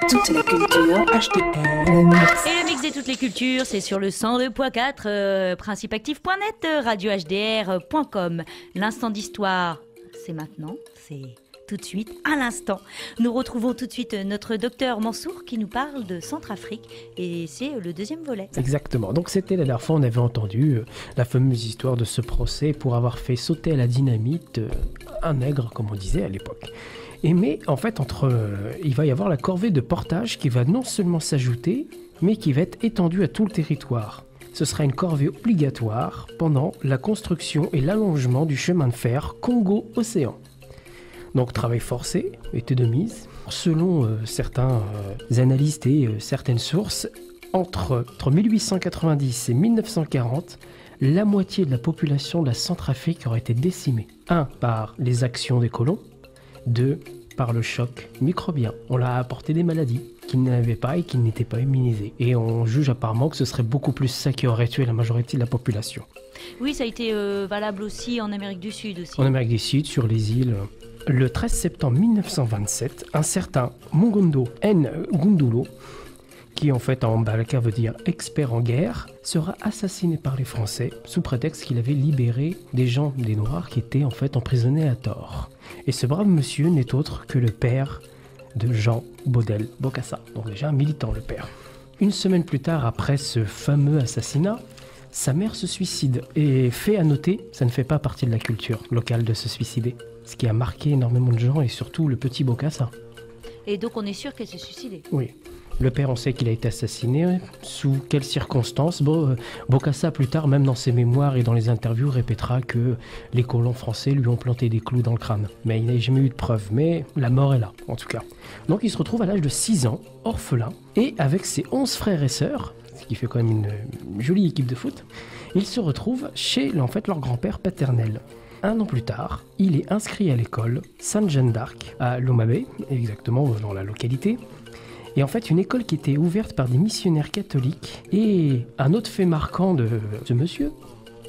Toute la culture HTL. Et le mix de toutes les cultures, c'est sur le 102.4, principeactif.net, radiohdr.com. L'instant d'histoire, c'est maintenant, c'est tout de suite, à l'instant. Nous retrouvons tout de suite notre docteur Mansour qui nous parle de Centrafrique et c'est le deuxième volet. Exactement. Donc c'était la dernière fois, on avait entendu la fameuse histoire de ce procès pour avoir fait sauter à la dynamite un nègre, comme on disait à l'époque. Mais en fait, il va y avoir la corvée de portage qui va non seulement s'ajouter, mais qui va être étendue à tout le territoire. Ce sera une corvée obligatoire pendant la construction et l'allongement du chemin de fer Congo-Océan. Donc travail forcé était de mise. Selon certains analystes et certaines sources, entre 1890 et 1940, la moitié de la population de la Centrafrique aurait été décimée. 1. Par les actions des colons. 2. Par le choc microbien. On leur a apporté des maladies qu'ils n'avaient pas et qui n'étaient pas immunisées. Et on juge apparemment que ce serait beaucoup plus ça qui aurait tué la majorité de la population. Oui, ça a été valable aussi en Amérique du Sud aussi. En Amérique du Sud, sur les îles. Le 13 septembre 1927, un certain Mongondo Ngundulo, qui en fait en balaka veut dire expert en guerre, sera assassiné par les Français sous prétexte qu'il avait libéré des Noirs qui étaient en fait emprisonnés à tort. Et ce brave monsieur n'est autre que le père de Jean Baudel Bokassa, donc déjà un militant le père. Une semaine plus tard, après ce fameux assassinat, sa mère se suicide. Et fait à noter, ça ne fait pas partie de la culture locale de se suicider. Ce qui a marqué énormément de gens et surtout le petit Bokassa. Et donc on est sûr qu'elle s'est suicidée. Oui. Le père, on sait qu'il a été assassiné. Sous quelles circonstances? Bokassa, plus tard, même dans ses mémoires et dans les interviews, répétera que les colons français lui ont planté des clous dans le crâne. Mais il n'a jamais eu de preuves. Mais la mort est là, en tout cas. Donc il se retrouve à l'âge de 6 ans, orphelin, et avec ses 11 frères et sœurs, ce qui fait quand même une jolie équipe de foot, il se retrouve chez, en fait, leur grand-père paternel. 1 an plus tard, il est inscrit à l'école Sainte-Jeanne d'Arc, à Lomabé, exactement dans la localité. Et en fait, une école qui était ouverte par des missionnaires catholiques. Et un autre fait marquant de ce monsieur,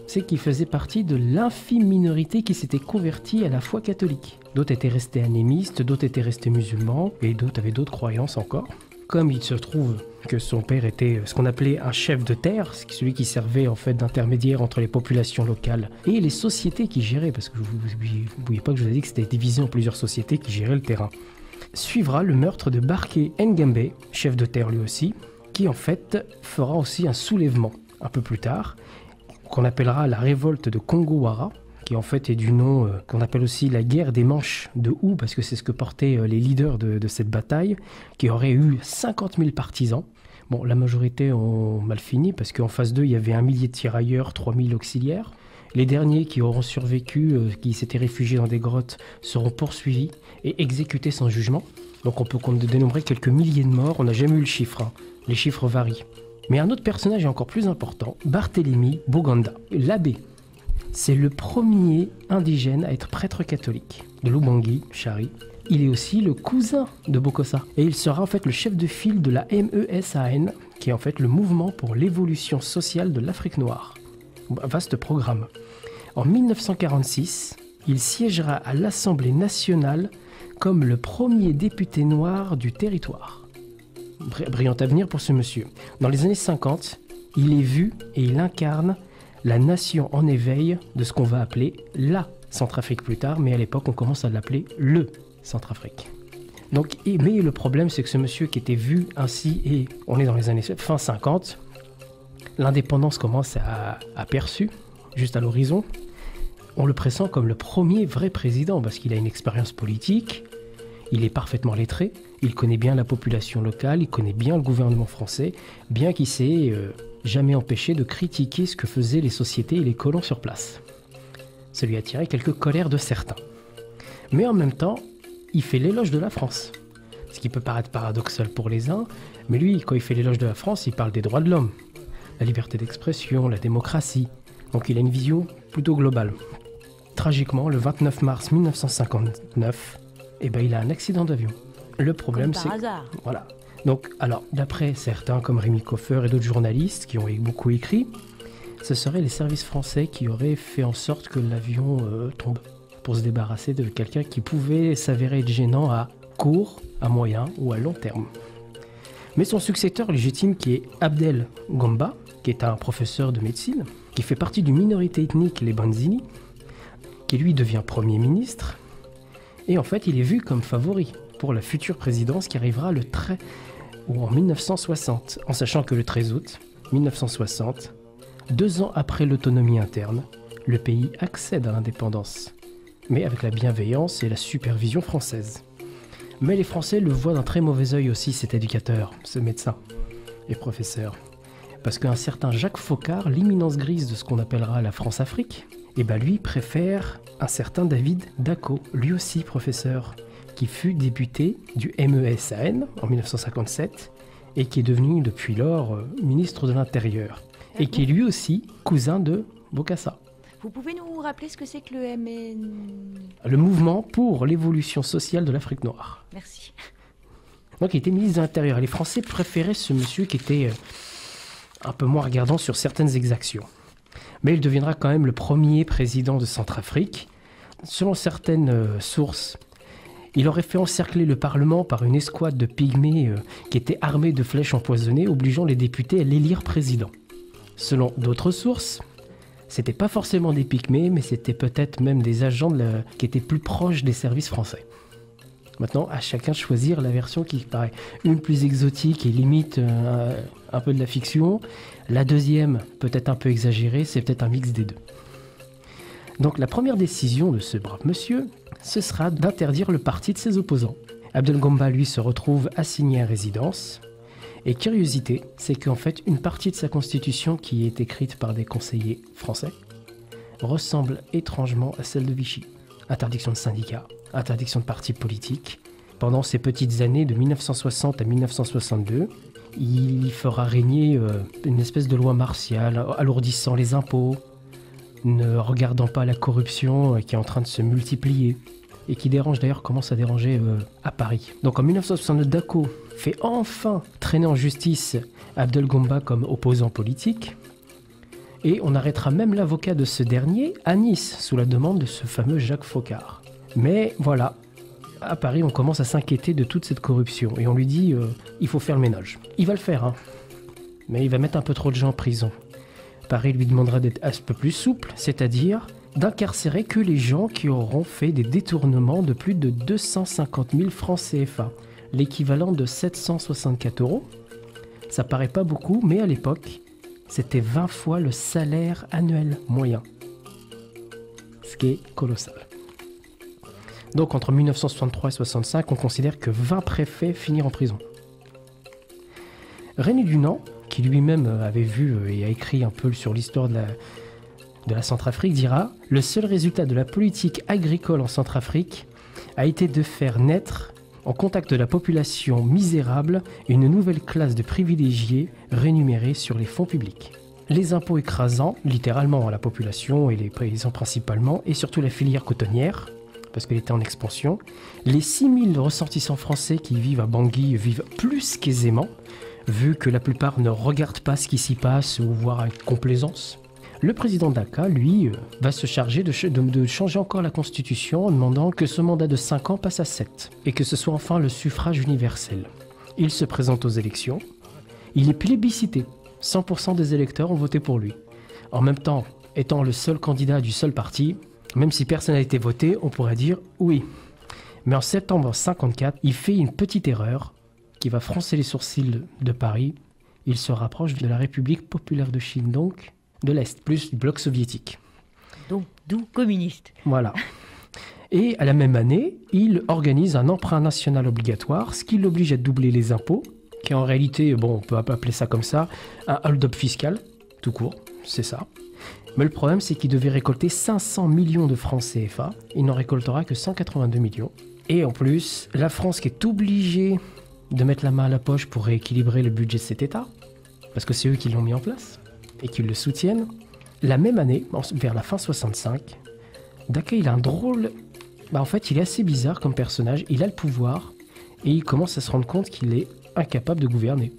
c'est qu'il faisait partie de l'infime minorité qui s'était convertie à la foi catholique. D'autres étaient restés animistes, d'autres étaient restés musulmans, et d'autres avaient d'autres croyances encore. Comme il se trouve que son père était ce qu'on appelait un chef de terre, celui qui servait en fait d'intermédiaire entre les populations locales et les sociétés qui géraient, parce que vous n'oubliez pas que je vous ai dit que c'était divisé en plusieurs sociétés qui géraient le terrain. Suivra le meurtre de Barké Ngembe, chef de terre lui aussi, qui en fait fera aussi un soulèvement un peu plus tard, qu'on appellera la révolte de Congo-Wara, qui en fait est du nom qu'on appelle aussi la guerre des manches de Hou, parce que c'est ce que portaient les leaders de cette bataille, qui aurait eu 50 000 partisans. Bon, la majorité ont mal fini, parce qu'en face d'eux, il y avait 1 millier de tirailleurs, 3 000 auxiliaires. Les derniers qui auront survécu, qui s'étaient réfugiés dans des grottes, seront poursuivis et exécutés sans jugement. Donc on peut dénombrer quelques milliers de morts, on n'a jamais eu le chiffre, hein. Les chiffres varient. Mais un autre personnage est encore plus important, Barthélemy Boganda, l'abbé. C'est le premier indigène à être prêtre catholique de l'Ubangui, Chari. Il est aussi le cousin de Bokassa. Et il sera en fait le chef de file de la MESAN, qui est en fait le mouvement pour l'évolution sociale de l'Afrique noire. Vaste programme. En 1946, il siégera à l'Assemblée nationale comme le premier député noir du territoire. Brillant avenir pour ce monsieur. Dans les années 50, il est vu et il incarne la nation en éveil de ce qu'on va appeler la Centrafrique plus tard, mais à l'époque on commence à l'appeler le Centrafrique. Donc, mais le problème c'est que ce monsieur qui était vu ainsi, et on est dans les années fin 50, l'indépendance commence à aperçue, juste à l'horizon. On le pressent comme le premier vrai président parce qu'il a une expérience politique, il est parfaitement lettré, il connaît bien la population locale, il connaît bien le gouvernement français, bien qu'il s'est jamais empêché de critiquer ce que faisaient les sociétés et les colons sur place. Ça lui a attiré quelques colères de certains. Mais en même temps, il fait l'éloge de la France. Ce qui peut paraître paradoxal pour les uns, mais lui, quand il fait l'éloge de la France, il parle des droits de l'homme. La liberté d'expression, la démocratie. Donc il a une vision plutôt globale. Tragiquement, le 29 mars 1959, il a un accident d'avion. Le problème, c'est... Par hasard. Voilà. Donc, alors, d'après certains, comme Rémi Coffer et d'autres journalistes qui ont beaucoup écrit, ce seraient les services français qui auraient fait en sorte que l'avion tombe, pour se débarrasser de quelqu'un qui pouvait s'avérer être gênant à court, à moyen ou à long terme. Mais son successeur légitime, qui est Abdel Gomba, qui est un professeur de médecine, qui fait partie d'une minorité ethnique, les Banzini, qui lui devient Premier ministre, et en fait il est vu comme favori pour la future présidence qui arrivera en 1960, en sachant que le 13 août 1960, 2 ans après l'autonomie interne, le pays accède à l'indépendance, mais avec la bienveillance et la supervision française. Mais les Français le voient d'un très mauvais œil aussi, cet éducateur, ce médecin et professeur. Parce qu'un certain Jacques Foccart, l'imminence grise de ce qu'on appellera la France-Afrique, lui préfère un certain David Dacko, lui aussi professeur, qui fut député du MESAN en 1957 et qui est devenu depuis lors ministre de l'Intérieur, et qui est lui aussi cousin de Bokassa. Vous pouvez nous rappeler ce que c'est que le MN... Le mouvement pour l'évolution sociale de l'Afrique noire. Merci. Donc il était ministre de l'Intérieur. Les Français préféraient ce monsieur qui était un peu moins regardant sur certaines exactions. Mais il deviendra quand même le premier président de Centrafrique. Selon certaines sources, il aurait fait encercler le Parlement par une escouade de pygmées qui étaient armés de flèches empoisonnées, obligeant les députés à l'élire président. Selon d'autres sources, c'était pas forcément des pygmées, mais c'était peut-être même des agents qui étaient plus proches des services français. Maintenant, à chacun de choisir la version qui paraît une plus exotique et limite un peu de la fiction. La deuxième, peut-être un peu exagérée, c'est peut-être un mix des deux. Donc la première décision de ce brave monsieur, ce sera d'interdire le parti de ses opposants. Abdel Gomba, lui, se retrouve assigné à résidence. Et curiosité, c'est qu'en fait, une partie de sa constitution qui est écrite par des conseillers français ressemble étrangement à celle de Vichy. Interdiction de syndicats, interdiction de partis politiques. Pendant ces petites années de 1960 à 1962, il fera régner une espèce de loi martiale, alourdissant les impôts, ne regardant pas la corruption qui est en train de se multiplier et qui commence à déranger à Paris. Donc en 1962, Dacko fait enfin traîner en justice Abdel Gomba comme opposant politique, et on arrêtera même l'avocat de ce dernier à Nice sous la demande de ce fameux Jacques Foccart. Mais voilà, à Paris on commence à s'inquiéter de toute cette corruption et on lui dit il faut faire le ménage. Il va le faire, hein, mais il va mettre un peu trop de gens en prison. Paris lui demandera d'être un peu plus souple, c'est-à-dire d'incarcérer que les gens qui auront fait des détournements de plus de 250 000 francs CFA, l'équivalent de 764 €. Ça paraît pas beaucoup, mais à l'époque, c'était 20 fois le salaire annuel moyen. Ce qui est colossal. Donc entre 1963 et 1965, on considère que 20 préfets finirent en prison. René Dunant, qui lui-même avait vu et a écrit un peu sur l'histoire de la Centrafrique, dira « Le seul résultat de la politique agricole en Centrafrique a été de faire naître, en contact de la population misérable, une nouvelle classe de privilégiés rémunérés sur les fonds publics. Les impôts écrasant, littéralement, la population et les paysans principalement, et surtout la filière cotonnière, parce qu'elle était en expansion. Les 6000 ressortissants français qui vivent à Bangui vivent plus qu'aisément, vu que la plupart ne regardent pas ce qui s'y passe ou voire avec complaisance. Le président Dacko, lui, va se charger de changer encore la Constitution en demandant que ce mandat de 5 ans passe à 7 et que ce soit enfin le suffrage universel. Il se présente aux élections, il est plébiscité, 100% des électeurs ont voté pour lui. En même temps, étant le seul candidat du seul parti, même si personne n'a été voté, on pourrait dire oui. Mais en septembre 1954, il fait une petite erreur qui va froncer les sourcils de Paris. Il se rapproche de la République populaire de Chine, donc de l'Est, plus du bloc soviétique. Donc, d'où communiste. Voilà. Et à la même année, il organise un emprunt national obligatoire, ce qui l'oblige à doubler les impôts, qui est en réalité, bon, on peut appeler ça comme ça, un hold-up fiscal, tout court, c'est ça. Mais le problème, c'est qu'il devait récolter 500 millions de francs CFA, il n'en récoltera que 182 millions. Et en plus, la France qui est obligée de mettre la main à la poche pour rééquilibrer le budget de cet État, parce que c'est eux qui l'ont mis en place, et qui le soutiennent. La même année, vers la fin 65, Dacko, il a un drôle... en fait, il est assez bizarre comme personnage, il a le pouvoir, et il commence à se rendre compte qu'il est incapable de gouverner.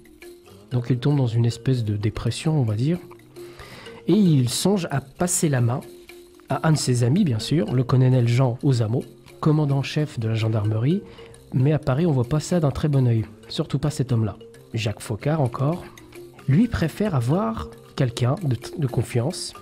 Donc il tombe dans une espèce de dépression, on va dire, et il songe à passer la main à un de ses amis, bien sûr, le colonel Jean Ozamo, commandant-chef de la gendarmerie, mais à Paris, on voit pas ça d'un très bon œil, surtout pas cet homme-là. Jacques Foccart encore, lui préfère avoir quelqu'un de confiance,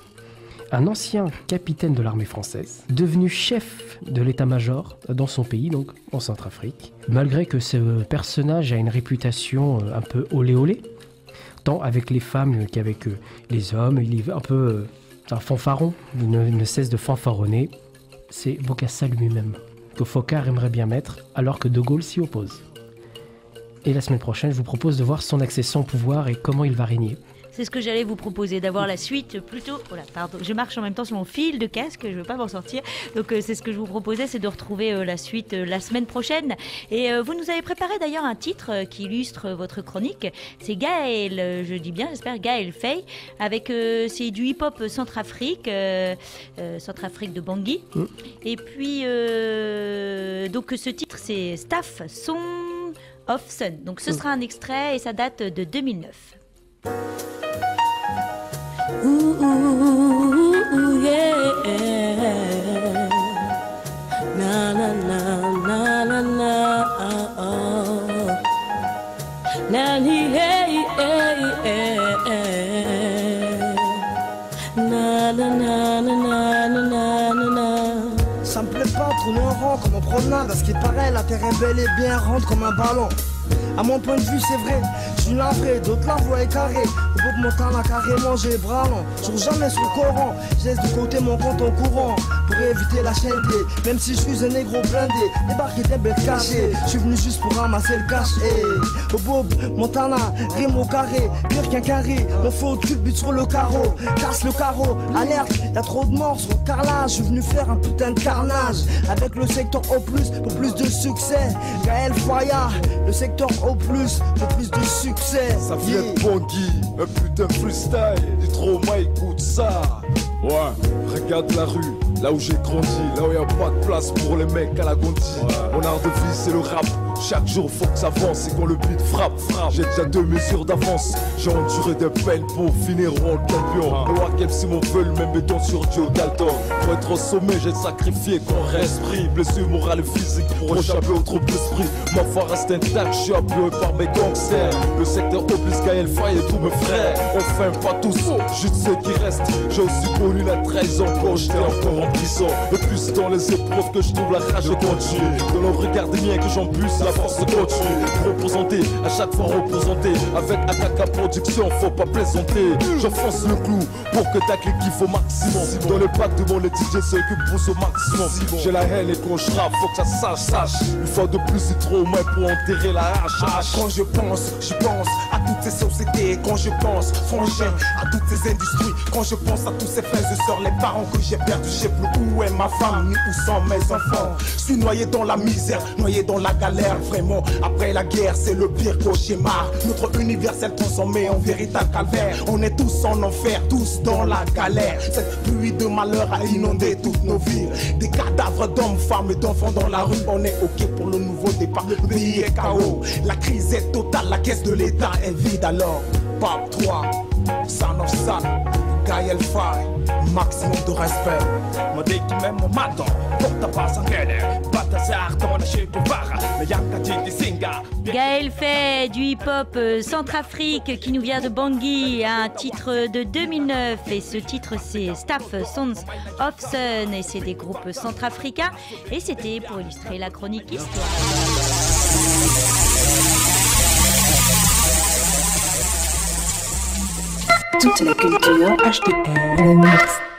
un ancien capitaine de l'armée française, devenu chef de l'état-major dans son pays, donc en Centrafrique. Malgré que ce personnage a une réputation un peu olé olé, tant avec les femmes qu'avec les hommes, il est un peu un fanfaron, il ne cesse de fanfaronner. C'est Bokassa lui-même que Foccart aimerait bien mettre, alors que De Gaulle s'y oppose. Et la semaine prochaine, je vous propose de voir son accession au pouvoir et comment il va régner. C'est ce que j'allais vous proposer, d'avoir la suite plutôt... Oh là, pardon, je marche en même temps sur mon fil de casque, je ne veux pas m'en sortir. Donc c'est ce que je vous proposais, c'est de retrouver la suite la semaine prochaine. Et vous nous avez préparé d'ailleurs un titre qui illustre votre chronique. C'est Gaël, je dis bien, j'espère, Gaël Faye, avec c'est du hip-hop Centrafrique, Centrafrique de Bangui. Et puis, donc ce titre, c'est Staff Song of Sun. Donc ce sera un extrait et ça date de 2009. Ooh, yeah. Na na na na na na. Na ni hey hey hey. Na na na na na na na. Ça me plaît pas tourner en rond comme en promenade. À ce qui paraît, la terre est bel et bien ronde comme un ballon. À mon point de vue, c'est vrai, je suis navré, d'autres la voix est carrée. Le Bob Montana carrément, j'ai les bras longs. Joue jamais sur le Coran, je laisse de côté mon compte en courant pour éviter la chaîneté. Même si je suis un négro blindé, débarqué des bêtes cachées. Je suis venu juste pour ramasser le cash. Au Bob Montana, rime au carré, pire qu'un carré. Mon faux cul bute sur le carreau, casse le carreau. Alerte, y'a trop de morts sur le carrelage. Je suis venu faire un putain de carnage avec le secteur au plus pour plus de succès. Gaël Foya, le secteur au plus pour plus de succès. Ça vient de Bangui, un putain de freestyle. Du trauma, écoute ça. Ouais, regarde la rue, là où j'ai grandi, là où y a pas de place pour les mecs à la Gondi. Mon art de vie c'est le rap, chaque jour faut que ça avance. Et quand le beat frappe, j'ai déjà 2 mesures d'avance. J'ai enduré des peines pour finir en champion. Le Wakeb Simon veut le même béton sur Joe Dalton. Pour être au sommet j'ai sacrifié corps et esprit. Blessure morale et physique pour échapper au trouble d'esprit. Ma foi reste intacte, je suis appelé par mes gangsters. Le secteur au plus Gaël Faye et tous mes frères. Enfin pas tous, juste ceux qui restent. J'ai aussi connu la trahison quand j'étais encore en prison. Et puis c'est dans les épreuves que je trouve la rage continue. Dans le regard des miens que j'en puisse, la force continue. Représenter, à chaque fois représenter. Avec AKK Production, faut pas plaisanter. J'enfonce le clou pour que ta clique kiffe au maximum. Dans le pack de mon les DJ ceux qui poussent au maximum. J'ai la haine et quand je rappe, faut que ça sache. Une fois de plus c'est trop moins pour enterrer la hache. Quand je pense à toutes ces sociétés. Quand je pense, frangin, à toutes ces industries. Quand je pense à tous ces frères et sœurs, les parents que j'ai perdus, je sais plus où est ma femme, ni où sont mes enfants. Je suis noyé dans la misère, noyé dans la galère. Vraiment, après la guerre, c'est le pire cauchemar. Notre universel transformé en véritable calvaire. On est tous en enfer, tous dans la galère. Cette pluie de malheur a inondé toutes nos villes. Des cadavres d'hommes, femmes et d'enfants dans la rue. On est ok pour le nouveau départ, le pays est KO. La crise est totale, la caisse de l'État est vide. Alors, Pape 3, Son of Sun, Gaël Faye, maximum de respect. Modé qui m'aime mon matin, porte pas sans guerre. Balthazar dans la chez Guevara, le Yankati des Singa. Gaël Faye du hip-hop Centrafrique qui nous vient de Bangui, un titre de 2009 et ce titre c'est Staff Sons of Sun et c'est des groupes centrafricains et c'était pour illustrer la chronique Histoire. Toute la culture HDR.